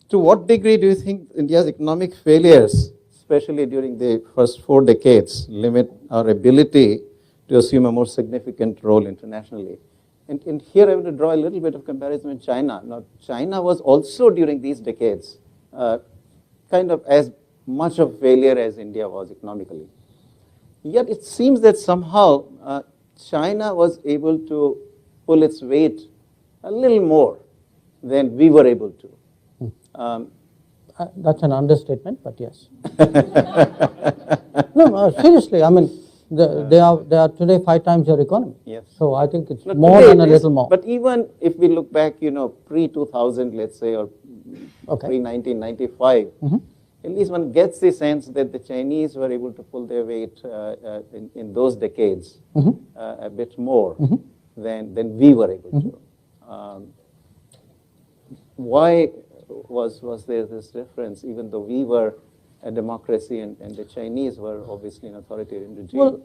To what degree do you think India's economic failures, especially during the first 4 decades, limit our ability to assume a more significant role internationally? And here I want to draw a little bit of comparison with China. Now, China was also during these decades kind of as much of failure as India was economically. Yet it seems that somehow China was able to pull its weight a little more than we were able to. That's an understatement, but yes. No, seriously, I mean, they are today 5 times your economy. Yes. So I think it's more than a little more. But even if we look back, pre-2000, let's say, or Okay. pre-1995, at least one gets the sense that the Chinese were able to pull their weight in those decades a bit more than we were able to. Why was there this difference, even though we were a democracy and the Chinese were obviously an authoritarian regime? Well,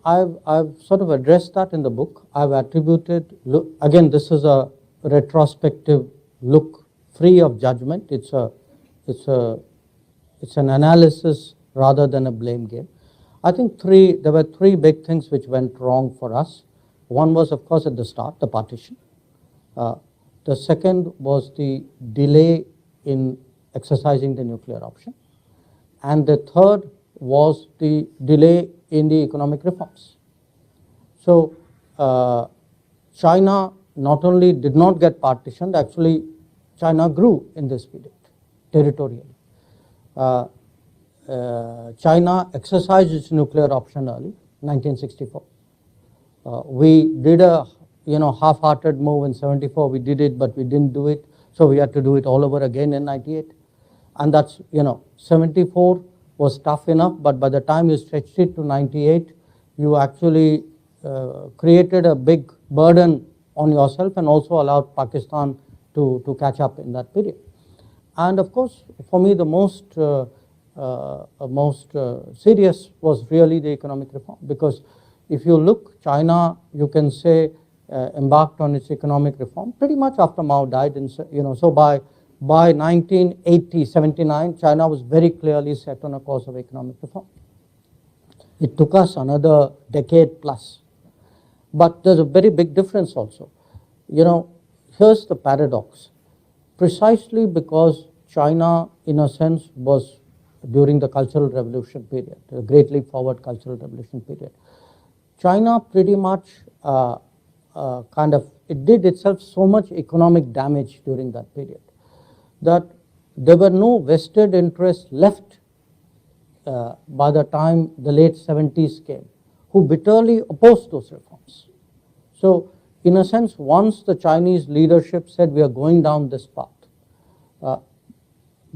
I've sort of addressed that in the book. I've attributed, again, this is a retrospective look free of judgment. It's an analysis rather than a blame game. I think there were 3 big things which went wrong for us. One was, of course, at the start, the partition. The second was the delay in exercising the nuclear option. And the third was the delay in the economic reforms. So China not only did not get partitioned, actually China grew in this period territorially. China exercised its nuclear option early, 1964. We did a half-hearted move in 74. We did it, but we didn't do it. So we had to do it all over again in 98. And that's, 74 was tough enough, but by the time you stretched it to 98, you actually created a big burden on yourself and also allowed Pakistan to catch up in that period. And of course, for me, the most serious was really the economic reform, because if you look, China, you can say, embarked on its economic reform pretty much after Mao died. So by 1980, 79, China was very clearly set on a course of economic reform. It took us another decade plus. But there's a very big difference also. Here's the paradox. Precisely because China, in a sense, was during the Cultural Revolution period, the Great Leap Forward Cultural Revolution period, China pretty much it did itself so much economic damage during that period that there were no vested interests left by the time the late 70s came, who bitterly opposed those reforms. So, in a sense, once the Chinese leadership said we are going down this path,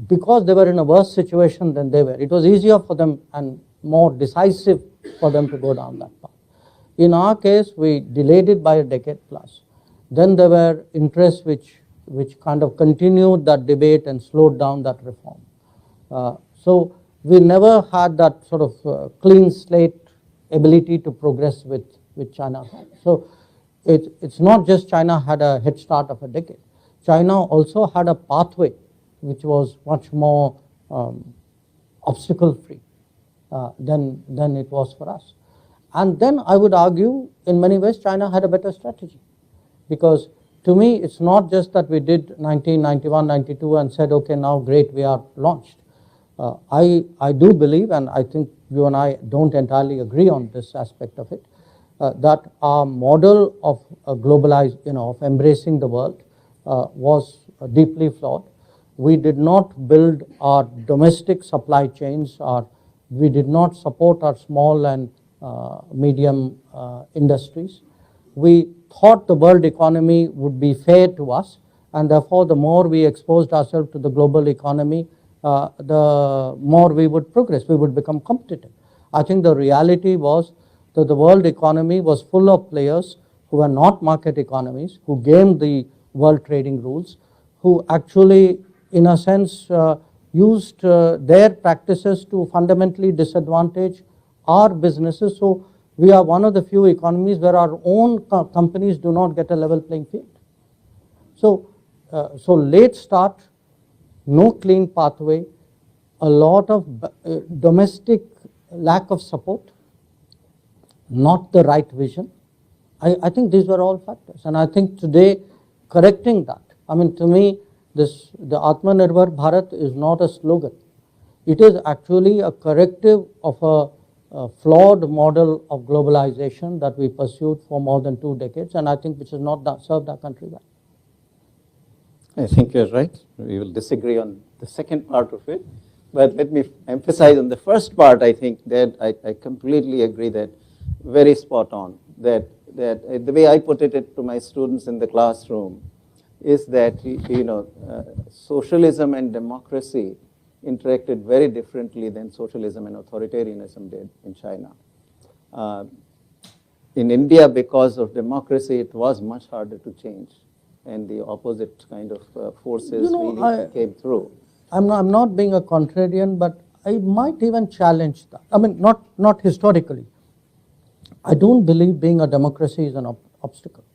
because they were in a worse situation than they were, it was easier for them and more decisive for them to go down that path. In our case, we delayed it by a decade plus. Then there were interests which kind of continued that debate and slowed down that reform. So we never had that sort of clean slate ability to progress with China. So it's not just China had a head start of a decade. China also had a pathway which was much more obstacle free than it was for us. And then I would argue, in many ways, China had a better strategy. Because to me, it's not just that we did 1991, 92 and said, okay, now great, we are launched. I do believe, and I think you and I don't entirely agree on this aspect of it, that our model of of embracing the world was deeply flawed. We did not build our domestic supply chains, we did not support our small and medium industries. We thought the world economy would be fair to us, and therefore the more we exposed ourselves to the global economy, the more we would progress, we would become competitive. I think the reality was that the world economy was full of players who were not market economies, who gamed the world trading rules, who actually, in a sense, used their practices to fundamentally disadvantage our businesses. So we are one of the few economies where our own companies do not get a level playing field. So late start, no clean pathway, a lot of domestic lack of support, not the right vision. I think these were all factors. And I think today, correcting that, I mean, to me, the Atmanirbhar Bharat is not a slogan. It is actually a corrective of a flawed model of globalization that we pursued for more than 2 decades, and I think which has not served our country well. I think you're right. We will disagree on the second part of it. But let me emphasize on the first part. I think that I completely agree that very spot on. That the way I put it to my students in the classroom is that, socialism and democracy interacted very differently than socialism and authoritarianism did in China. In India, because of democracy, it was much harder to change, and the opposite kind of forces really came through. I'm not being a contrarian, but I might even challenge that. I mean, not historically. I don't believe being a democracy is an obstacle.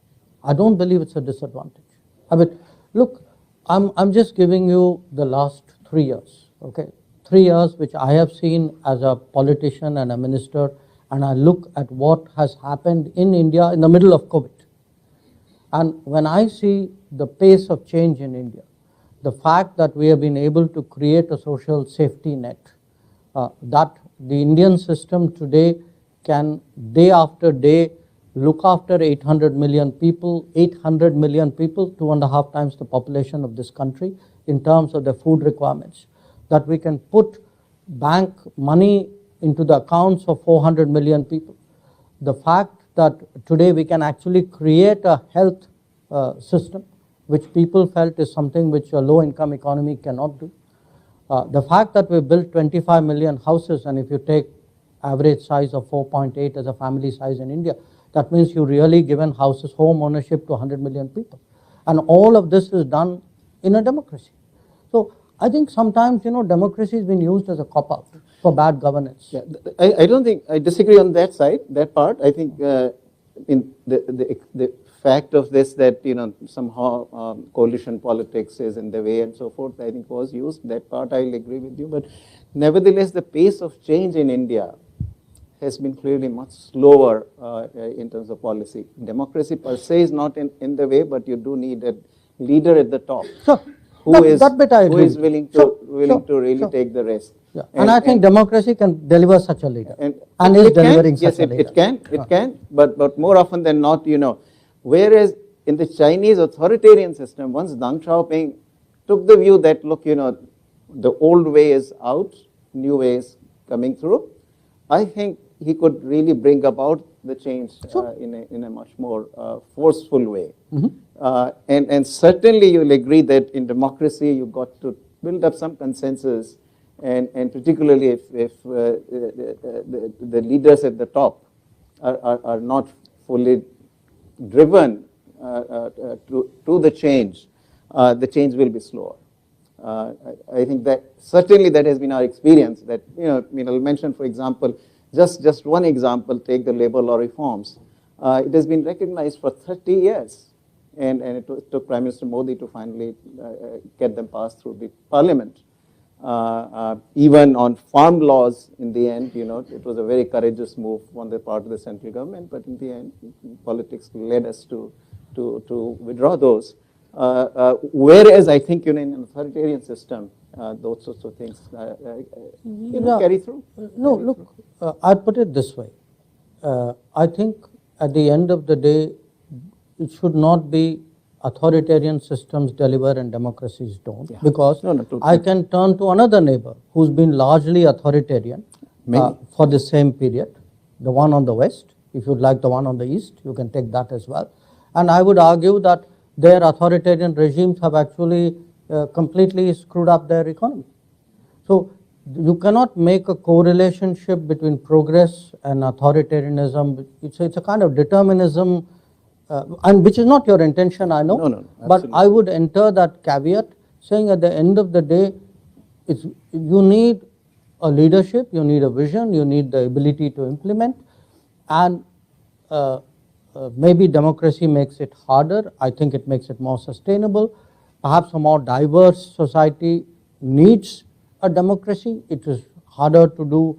I don't believe it's a disadvantage. I mean, look, I'm just giving you the last 3 years, okay? 3 years which I have seen as a politician and a minister, and I look at what has happened in India in the middle of COVID. And when I see the pace of change in India, the fact that we have been able to create a social safety net, that the Indian system today can day after day look after 800 million people, 2.5 times the population of this country in terms of their food requirements, that we can put bank money into the accounts of 400 million people. The fact that today we can actually create a health system which people felt is something which a low-income economy cannot do. The fact that we built 25 million houses, and if you take average size of 4.8 as a family size in India, that means you really given houses, home ownership to 100 million people. And all of this is done in a democracy. So I think sometimes, democracy has been used as a cop-out for bad governance. Yeah, I don't think, I disagree on that side, that part. I think in the fact of this that, somehow coalition politics is in the way and so forth, I think was used. That part I'll agree with you. But nevertheless, the pace of change in India has been clearly much slower in terms of policy. Democracy per se is not in the way, but you do need a leader at the top. Sure. Who is willing to really take the risk. Yeah. And I think democracy can deliver such a leader, and is delivering such a leader. It can, but more often than not, whereas in the Chinese authoritarian system, once Deng Xiaoping took the view that, look, the old way is out, new way is coming through, I think he could really bring about the change in a much more forceful way. And certainly you'll agree that in democracy you've got to build up some consensus, and particularly if the leaders at the top are not fully driven to the change will be slower. I think that certainly that has been our experience. That I'll mention, for example, just one example. Take the labor law reforms. It has been recognized for 30 years, and it took Prime Minister Modi to finally get them passed through the Parliament. Even on farm laws, in the end, it was a very courageous move on the part of the central government. But in the end, politics led us to withdraw those. Whereas I think in an authoritarian system, those sorts of things carry through. No, look, I'd put it this way. I think at the end of the day, it should not be authoritarian systems deliver and democracies don't. Yeah. Because I can turn to another neighbor who's been largely authoritarian for the same period, the one on the west. If you'd like the one on the east, you can take that as well. And I would argue that their authoritarian regimes have actually completely screwed up their economy. So you cannot make a correlationship between progress and authoritarianism. It's a kind of determinism, and which is not your intention, I know. No, but I would enter that caveat, saying at the end of the day, you need a leadership, you need a vision, you need the ability to implement, and maybe democracy makes it harder. I think it makes it more sustainable. Perhaps a more diverse society needs a democracy. It is harder to do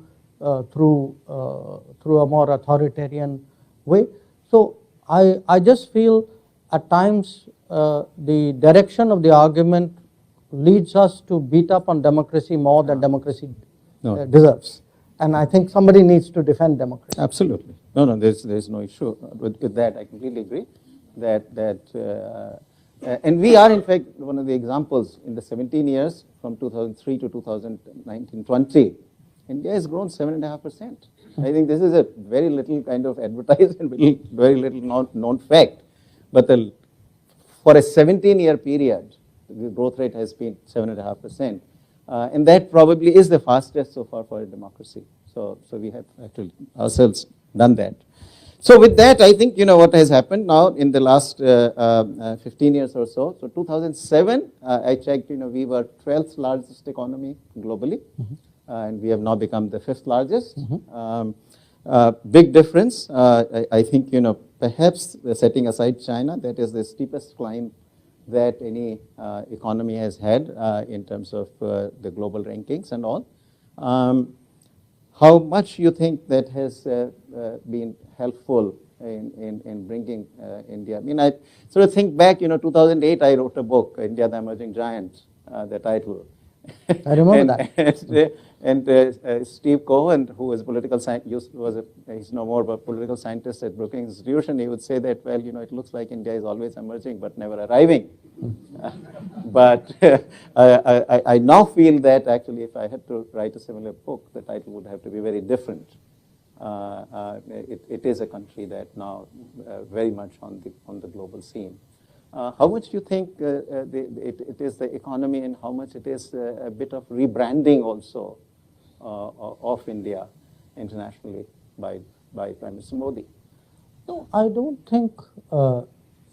through a more authoritarian way. So I just feel at times the direction of the argument leads us to beat up on democracy more than democracy deserves. And I think somebody needs to defend democracy. Absolutely. No, there's no issue with that. I completely agree and we are in fact one of the examples in the 17 years from 2003 to 2019-20. India has grown 7.5%. I think this is a very little kind of advertised and very little known fact. But for a 17-year period, the growth rate has been 7.5%. And that probably is the fastest so far for a democracy. So we have actually ourselves done that. So with that, I think, what has happened now in the last 15 years or so. So 2007, I checked, we were 12th largest economy globally. And we have now become the 5th largest. Big difference. I think, perhaps setting aside China, that is the steepest climb that any economy has had in terms of the global rankings and all. How much you think that has been helpful in bringing India? I mean, I sort of think back, 2008, I wrote a book, India, the Emerging Giant, the title. I remember that. And Steve Cohen, who was he's no more of a political scientist at Brookings Institution, he would say that, well, it looks like India is always emerging but never arriving. But I now feel that actually if I had to write a similar book, the title would have to be very different. It is a country that now very much on the global scene. How much do you think it is the economy and how much it is a bit of rebranding also of India internationally by Prime Minister Modi? No, I don't think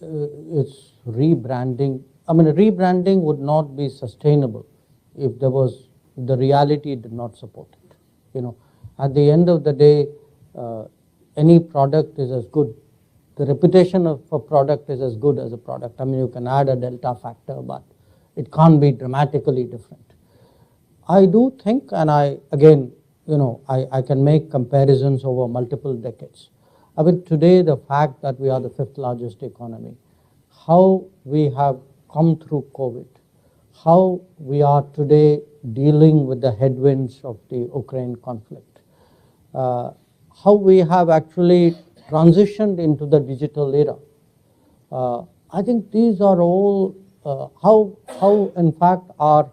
it's rebranding. I mean, rebranding would not be sustainable if the reality did not support it. At the end of the day, any product is as good. The reputation of a product is as good as a product. I mean, you can add a delta factor, but it can't be dramatically different. I do think, and I can make comparisons over multiple decades. I mean, today, the fact that we are the 5th largest economy, how we have come through COVID, how we are today dealing with the headwinds of the Ukraine conflict, how we have actually transitioned into the digital era. I think these are all how in fact our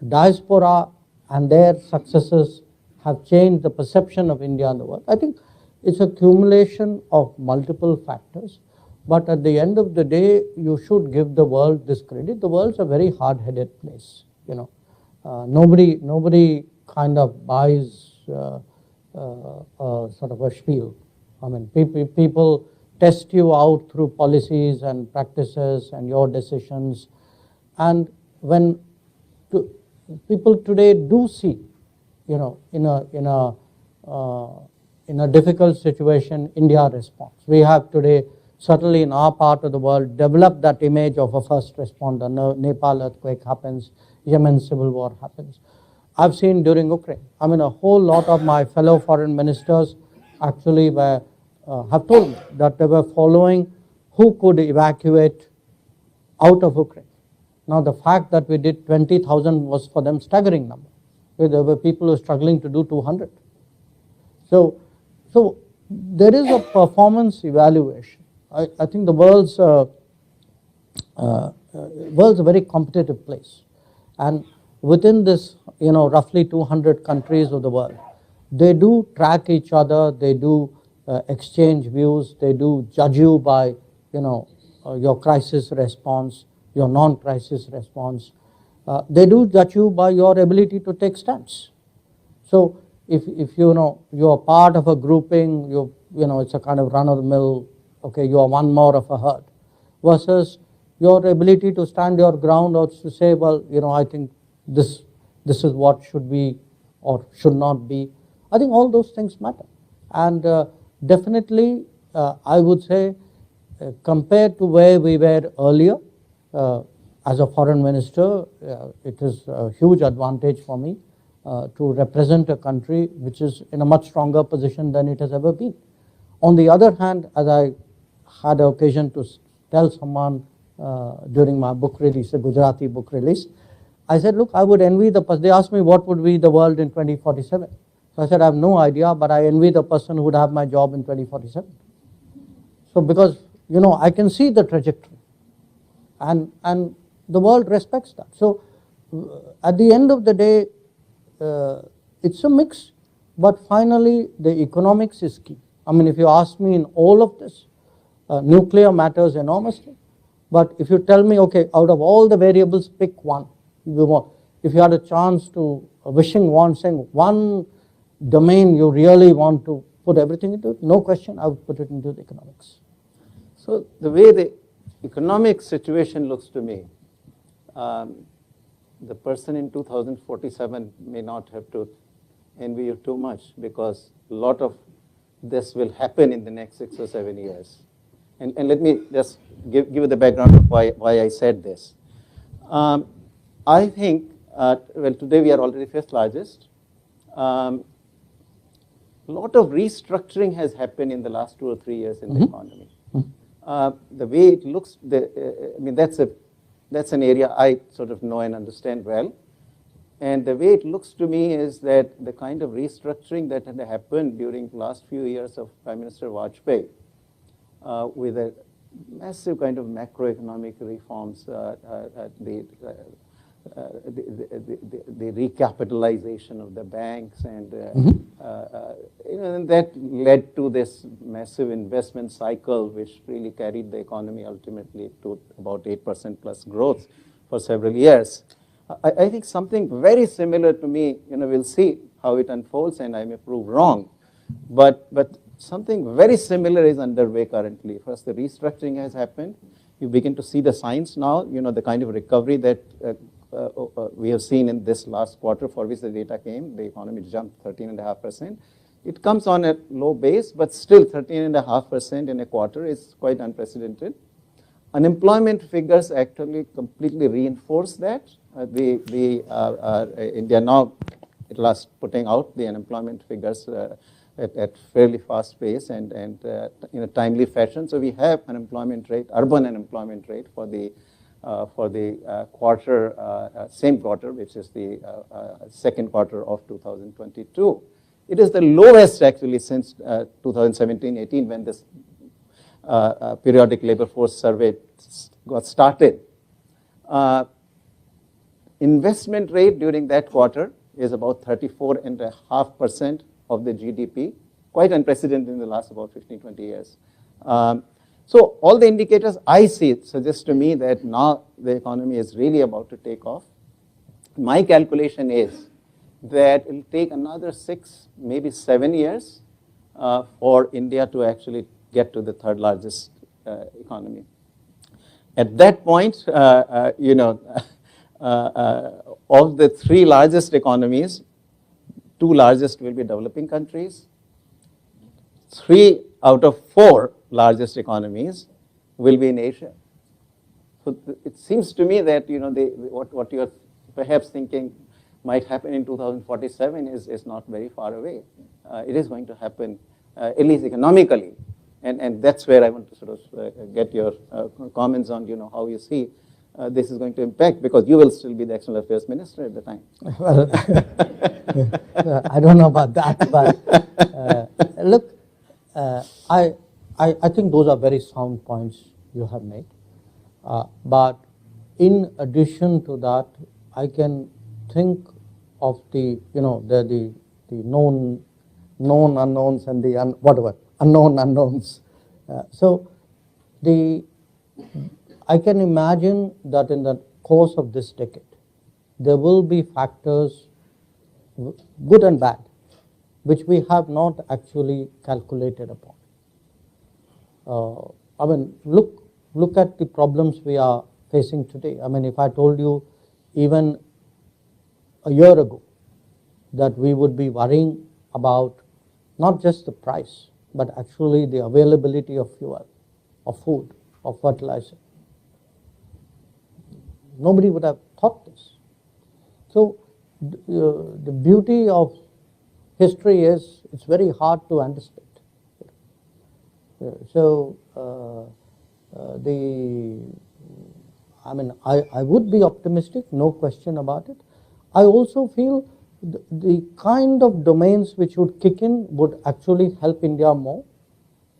diaspora and their successes have changed the perception of India in the world. I think it's a accumulation of multiple factors, but at the end of the day, you should give the world this credit. The world's a very hard-headed place. Nobody kind of buys sort of a spiel. I mean, people test you out through policies and practices and your decisions. And when people today do see, in a difficult situation, India responds. We have today, certainly in our part of the world, developed that image of a first responder. Nepal earthquake happens, Yemen civil war happens. I've seen during Ukraine, I mean, a whole lot of my fellow foreign ministers actually have told me that they were following who could evacuate out of Ukraine. Now, the fact that we did 20,000 was for them staggering number. There were people who were struggling to do 200. So there is a performance evaluation. I think the world's a very competitive place, and within this, roughly 200 countries of the world, they do track each other. They do exchange views. They do judge you by, your crisis response, your non-crisis response. They do judge you by your ability to take stands. So if you're part of a grouping, it's a kind of run-of-the-mill, okay, you are one more of a herd, versus your ability to stand your ground or to say, well, I think this is what should be or should not be. I think all those things matter. And definitely, I would say, compared to where we were earlier, as a foreign minister, it is a huge advantage for me to represent a country which is in a much stronger position than it has ever been. On the other hand, as I had the occasion to tell someone during my book release, a Gujarati book release, I said, look, I would envy the person. They asked me what would be the world in 2047. So I said, I have no idea, but I envy the person who would have my job in 2047. So because, you know, I can see the trajectory, and the world respects that. So at the end of the day, it's a mix, but finally the economics is key. I mean, if you ask me in all of this, nuclear matters enormously, but if you tell me, okay, out of all the variables, pick one. If you had a chance to, saying one domain you really want to put everything into it, no question, I would put it into the economics. So the way the economic situation looks to me, the person in 2047 may not have to envy you too much, because a lot of this will happen in the next 6 or 7 years. And let me just give you the background of why I said this. I think, well, today we are already 5th largest. A lot of restructuring has happened in the last 2 or 3 years in the economy. The way it looks, I mean, that's an area I sort of know and understand well. And the way it looks to me is that the kind of restructuring that had happened during the last few years of Prime Minister Vajpayee, with a massive kind of macroeconomic reforms, the recapitalization of the banks, and and that led to this massive investment cycle, which really carried the economy ultimately to about 8% plus growth for several years. I think something very similar to me, we'll see how it unfolds, and I may prove wrong, but something very similar is underway currently. First, the restructuring has happened. You begin to see the signs now, the kind of recovery that we have seen in this last quarter, for which the data came. The economy jumped 13.5%. It comes on a low base, but still 13.5% in a quarter is quite unprecedented. Unemployment figures actually completely reinforce that. India now at last putting out the unemployment figures at fairly fast pace and in a timely fashion. So we have unemployment rate, urban unemployment rate for the quarter, same quarter, which is the second quarter of 2022. It is the lowest actually since 2017-18, when this periodic labor force survey got started. Investment rate during that quarter is about 34.5% of the GDP, quite unprecedented in the last about 15, 20 years. So all the indicators I see suggest to me that now the economy is really about to take off. My calculation is that it will take another 6, maybe 7 years for India to actually get to the 3rd largest economy. At that point, of the 3 largest economies, 2 largest will be developing countries. 3 out of 4 largest economies will be in Asia. So it seems to me that what you are perhaps thinking might happen in 2047 is not very far away. It is going to happen, at least economically, and that's where I want to sort of get your comments on how you see this is going to impact, because you will still be the External Affairs Minister at the time. Well, I don't know about that, but look, I think those are very sound points you have made. But in addition to that, I can think of the known unknowns and the unknown unknowns. So I can imagine that in the course of this decade, there will be factors, good and bad, which we have not actually calculated upon. I mean, look at the problems we are facing today. I mean, if I told you even a year ago that we would be worrying about not just the price, but actually the availability of fuel, of food, of fertilizer. Nobody would have thought this. So the beauty of history is it's very hard to anticipate. So I would be optimistic, no question about it. I also feel the kind of domains which would kick in would actually help India more.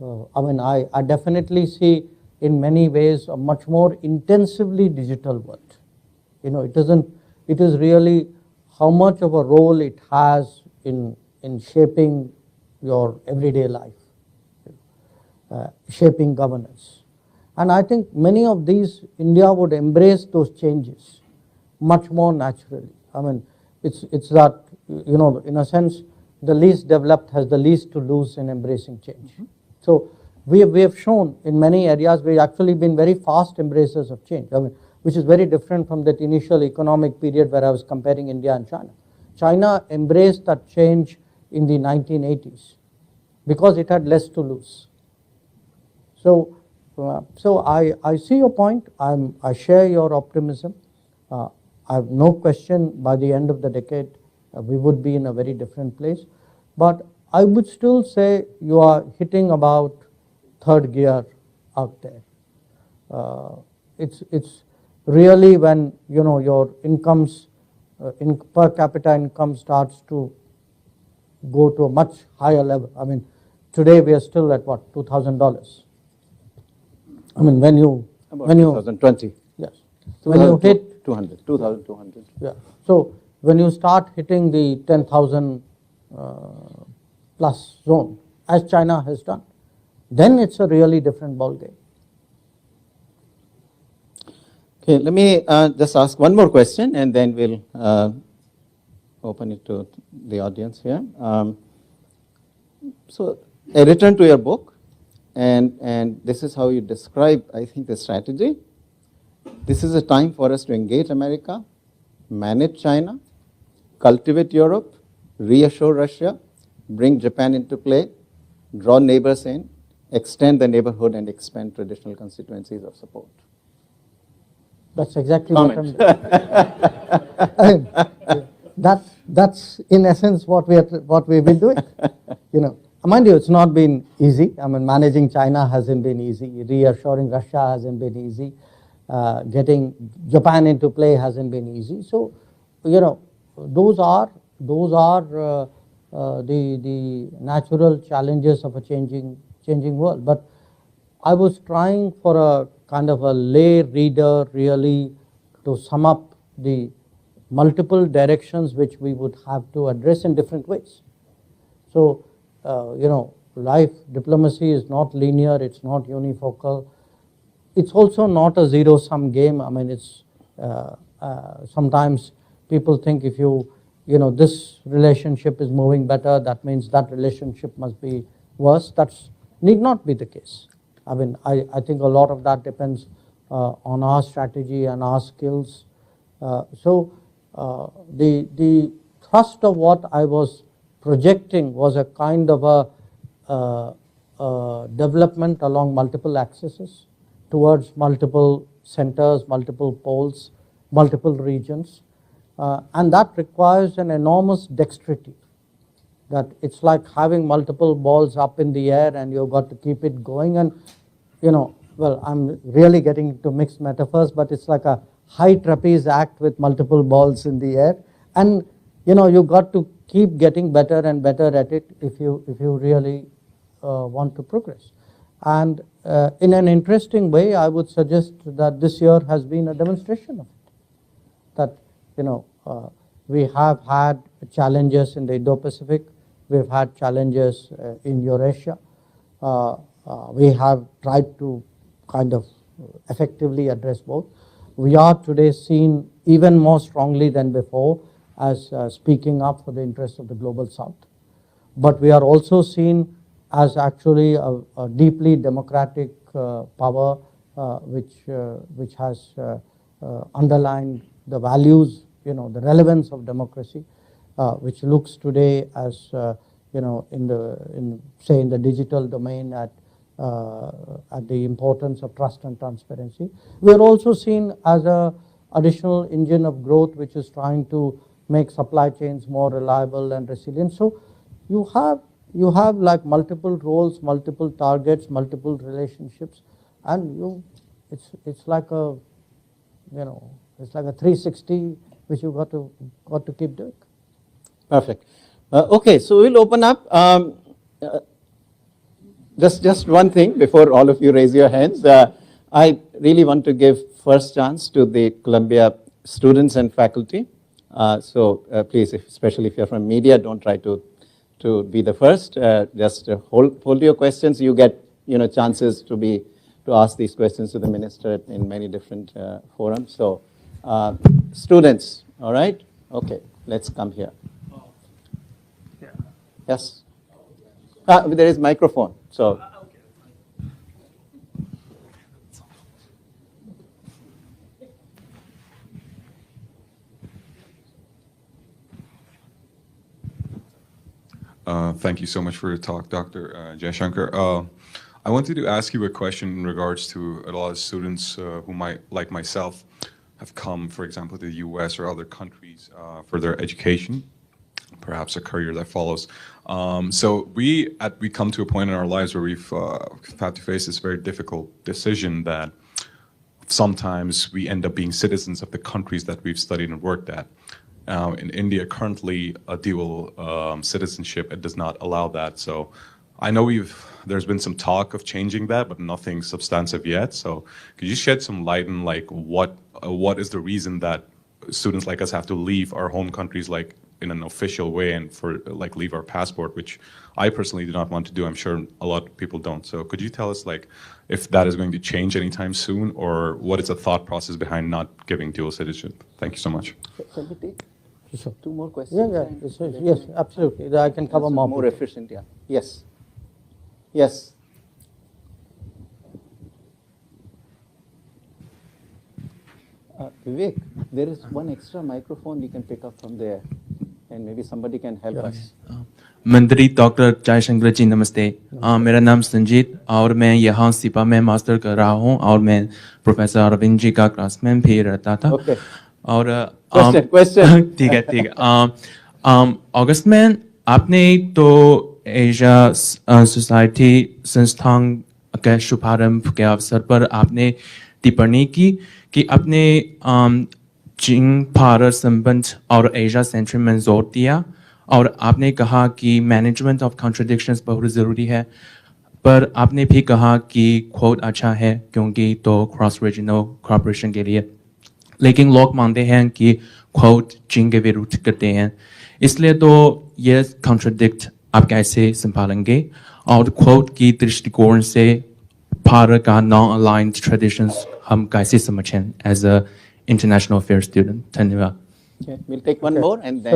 I definitely see in many ways a much more intensively digital world. It is really how much of a role it has in shaping your everyday life, shaping governance. And I think many of these, India would embrace those changes much more naturally. It's that, in a sense, the least developed has the least to lose in embracing change. So we have shown in many areas we've actually been very fast embracers of change, which is very different from that initial economic period where I was comparing India and China. China embraced that change in the 1980s because it had less to lose. So I see your point. I share your optimism. I have no question by the end of the decade we would be in a very different place. But I would still say you are hitting about third gear out there. It's really when your incomes, per capita income starts to go to a much higher level. Today we are still at what, $2,000. When you 2020. Yes. When you hit 2,200. Yeah. So when you start hitting the 10,000 plus zone, as China has done, then it's a really different ballgame. Okay, let me just ask one more question, and then we'll open it to the audience here. So I return to your book, and this is how you describe, I think, the strategy. This is a time for us to engage America, manage China, cultivate Europe, reassure Russia, bring Japan into play, draw neighbors in, extend the neighborhood, and expand traditional constituencies of support. That's exactly what I'm doing. That's in essence what we've been doing. Mind you, it's not been easy. Managing China hasn't been easy. Reassuring Russia hasn't been easy. Getting Japan into play hasn't been easy. So, those are the natural challenges of a changing world. But I was trying for a kind of a lay reader really to sum up the multiple directions which we would have to address in different ways. So, life diplomacy is not linear, it's not unifocal. It's also not a zero-sum game. It's sometimes people think if this relationship is moving better, that means that relationship must be worse. That need not be the case. I think a lot of that depends on our strategy and our skills. So the thrust of what I was projecting was a kind of a development along multiple axes towards multiple centers, multiple poles, multiple regions. And that requires an enormous dexterity. That it's like having multiple balls up in the air and you've got to keep it going. And, well, I'm really getting into mixed metaphors, but it's like a high trapeze act with multiple balls in the air. And, you've got to keep getting better and better at it if you really want to progress. And in an interesting way, I would suggest that this year has been a demonstration of it. That, we have had challenges in the Indo-Pacific, we've had challenges in Eurasia. We have tried to kind of effectively address both. We are today seen even more strongly than before as speaking up for the interests of the global South. But we are also seen as actually a deeply democratic power which has underlined the values, the relevance of democracy, which looks today as in the digital domain at the importance of trust and transparency. We are also seen as a additional engine of growth which is trying to make supply chains more reliable and resilient. So you have like multiple roles, multiple targets, multiple relationships, and it's like a, it's like a 360 which you got to keep doing. Perfect. Okay, so we'll open up. Just one thing before all of you raise your hands. I really want to give first chance to the Columbia students and faculty. So please, especially if you're from media, don't try to be the first. Just hold your questions. You get chances to ask these questions to the minister in many different forums. So students, all right? Okay, let's come here. Yes. There is microphone. So. Thank you so much for your talk, Dr. Jaishankar. I wanted to ask you a question in regards to a lot of students who might, like myself, have come, for example, to the US or other countries for their education, perhaps a career that follows. So we come to a point in our lives where we've had to face this very difficult decision that sometimes we end up being citizens of the countries that we've studied and worked at. In India, currently, a dual citizenship, it does not allow that. So I know there's been some talk of changing that, but nothing substantive yet. So could you shed some light on like what is the reason that students like us have to leave our home countries like in an official way and for like leave our passport, which I personally do not want to do. I'm sure a lot of people don't. So could you tell us like if that is going to change anytime soon, or what is the thought process behind not giving dual citizenship? Thank you so much. Shall we take two more questions? Yes, absolutely. I can cover more efficient, yeah. Yes. Yes. Vivek, there is one extra microphone you can pick up from there, and maybe somebody can help us. मंत्री doctor Jaishankar जी नमस्ते। मेरा नाम संजीत और मैं यहाँ सिपा में master कर रहा हूँ और मैं प्रोफेसर अरविंद जी का क्लासमेट भी रहता था। Okay. और Question. ठीक है। अगस्त में आपने तो एशिया सोसाइटी संस्थान के शुभारंभ के अवसर पर आपने टिप्पणी की कि अपने चीन भारत संबंध और एशिया सेंट्रिक में जोर दिया और आपने कहा कि मैनेजमेंट ऑफ कॉन्ट्रडिक्शंस बहुत ज़रूरी है, पर आपने भी कहा कि क्वोट अच्छा है क्योंकि तो क्रॉस रीजनल कोऑपरेशन के लिए, लेकिन लोग मानते हैं कि क्वोट चीन के विरुद्ध करते हैं, इसलिए तो ये कॉन्ट्रडिक्ट आप कैसे संभालेंगे और क्वोट की दृष्टिकोण से भारत का नॉन अलाइंड ट्रेडिशंस हम कैसे समझें as a international affair student? धन्यवाद। Okay, we'll take one more and then.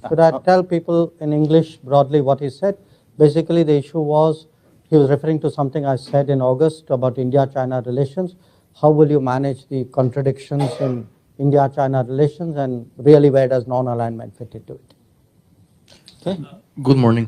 Should I tell people in English broadly what he said? Basically, the issue was he was referring to something I said in August about India-China relations. How will you manage the contradictions in India-China relations, and really where does non-alignment fit into it? Okay. Good morning.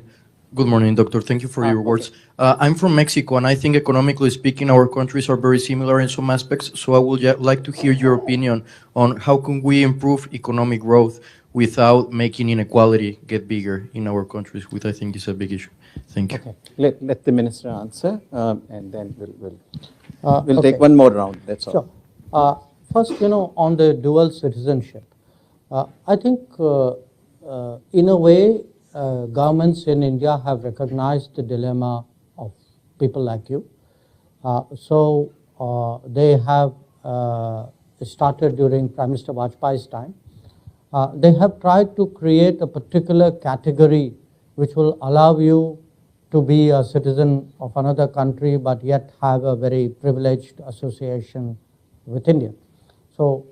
Good morning, Doctor. Thank you for your words. I'm from Mexico, and I think economically speaking, our countries are very similar in some aspects. So I would like to hear your opinion on how can we improve economic growth without making inequality get bigger in our countries, which I think is a big issue. Thank you. Okay. Let the minister answer, and then we'll take one more round. That's all. Sure. First, on the dual citizenship, I think in a way, governments in India have recognized the dilemma of people like you. So they have started during Prime Minister Vajpayee's time. They have tried to create a particular category which will allow you to be a citizen of another country but yet have a very privileged association with India. So,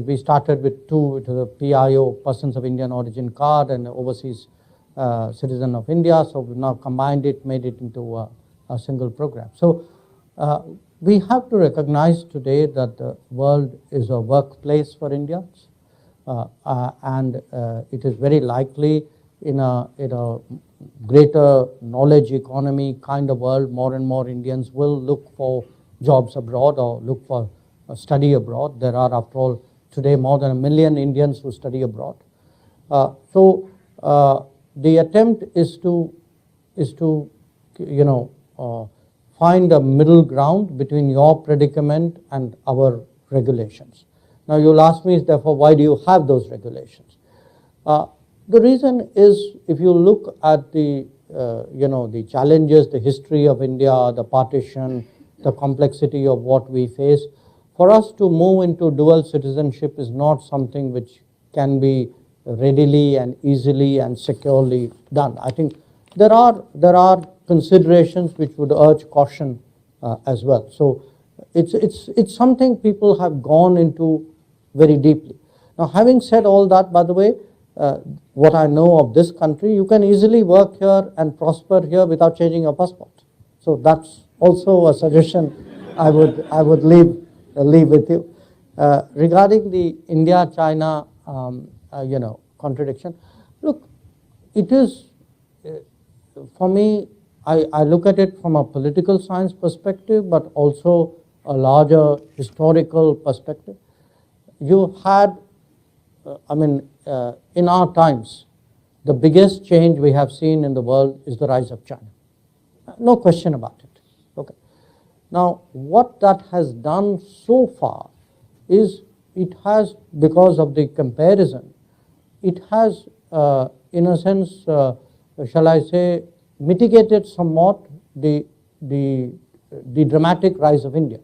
we started with two, it was a PIO, Persons of Indian Origin card, and overseas citizen of India. So we've now combined it, made it into a single program. So we have to recognize today that the world is a workplace for Indians, and it is very likely in a greater knowledge economy kind of world, more and more Indians will look for jobs abroad or look for study abroad. There are, after all, today more than 1 million Indians who study abroad. So the attempt is to find a middle ground between your predicament and our regulations. Now you'll ask me, therefore, why do you have those regulations? The reason is, if you look at the the challenges, the history of India, the partition, the complexity of what we face, for us to move into dual citizenship is not something which can be readily and easily and securely done. I think there are considerations which would urge caution as well. So it's something people have gone into very deeply. Now, having said all that, by the way, what I know of this country, you can easily work here and prosper here without changing your passport. So that's also a suggestion I would leave with you. Regarding the India-China contradiction, look, it is for me, I look at it from a political science perspective, but also a larger historical perspective. You had, in our times, the biggest change we have seen in the world is the rise of China. No question about it. Okay. Now, what that has done so far is it has, because of the comparison, it has, in a sense, shall I say, mitigated somewhat the dramatic rise of India,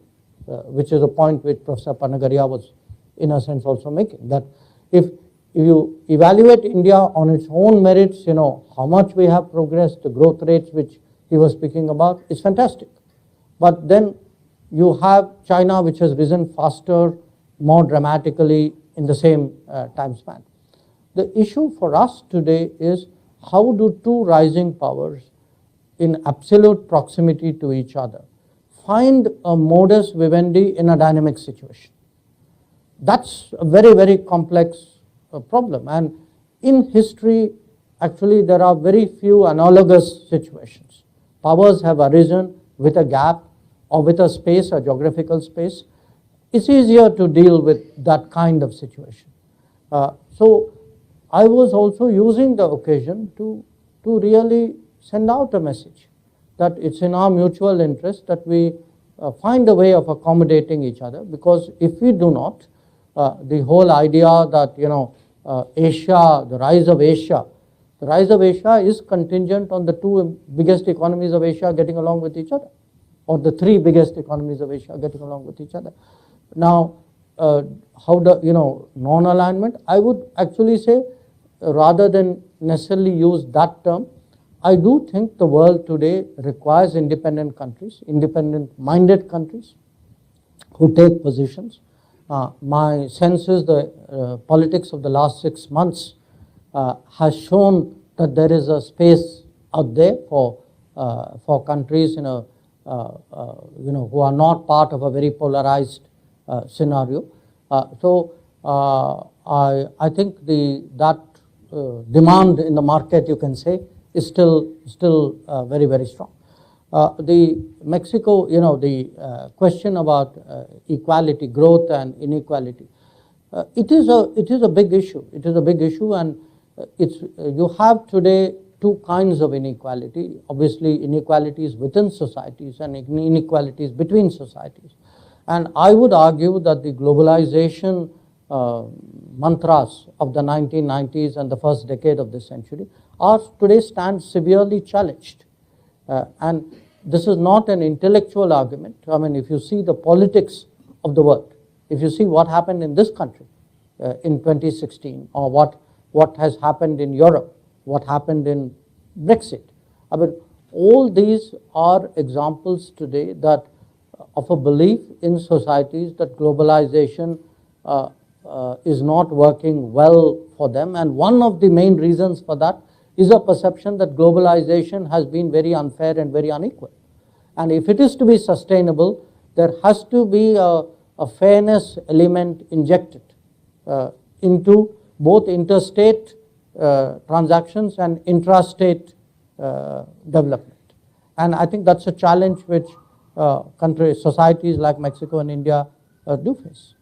which is a point which Professor Panagaria was, in a sense, also making. That if you evaluate India on its own merits, how much we have progressed, the growth rates which he was speaking about, is fantastic. But then you have China, which has risen faster, more dramatically in the same time span. The issue for us today is, how do two rising powers in absolute proximity to each other find a modus vivendi in a dynamic situation? That's a very, very complex problem. And in history, actually, there are very few analogous situations. Powers have arisen with a gap or with a space, a geographical space. It's easier to deal with that kind of situation. So I was also using the occasion to really send out a message that it's in our mutual interest that we find a way of accommodating each other, because if we do not, the whole idea that Asia, the rise of Asia is contingent on the two biggest economies of Asia getting along with each other, or the three biggest economies of Asia getting along with each other. Now, how the non-alignment, I would actually say, rather than necessarily use that term, I do think the world today requires independent countries, independent-minded countries who take positions. My sense is the politics of the last 6 months has shown that there is a space out there for countries who are not part of a very polarized scenario. So I think that demand in the market, you can say, is still very, very strong. The Mexico, the question about equality, growth and inequality, it is a big issue. It is a big issue, and you have today two kinds of inequality. Obviously, inequalities within societies and inequalities between societies. And I would argue that the globalization mantras of the 1990s and the first decade of this century are today stand severely challenged. And this is not an intellectual argument. I mean, if you see the politics of the world, if you see what happened in this country in 2016, or what has happened in Europe, what happened in Brexit, I mean, all these are examples today that of a belief in societies that globalization is not working well for them. And one of the main reasons for that is a perception that globalization has been very unfair and very unequal. And if it is to be sustainable, there has to be a fairness element injected into both interstate transactions and intrastate development. And I think that's a challenge which societies like Mexico and India do face.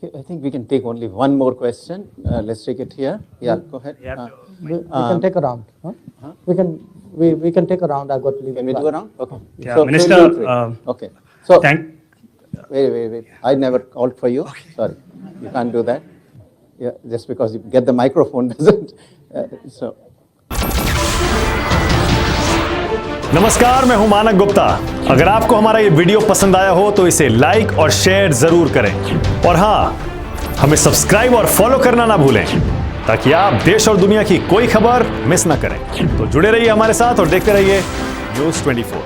Okay, I think we can take only one more question. Let's take it here. Yeah, go ahead. We can take a round. Huh? We can take a round. I've got to leave. Can we do a round? Okay. Yeah, So, Minister, you three. Okay. So, wait. I never called for you. Sorry. You can't do that. Yeah, just because you get the microphone doesn't. So. नमस्कार, मैं हूं मानक गुप्ता। अगर आपको हमारा ये video पसंद आया हो तो इसे लाइक और शेयर जरूर करें और हां, हमें सब्सक्राइब और फॉलो करना ना भूलें ताकि आप देश और दुनिया की कोई खबर मिस ना करें। तो जुड़े रहिए हमारे साथ और देखते रहिए न्यूज़ 24।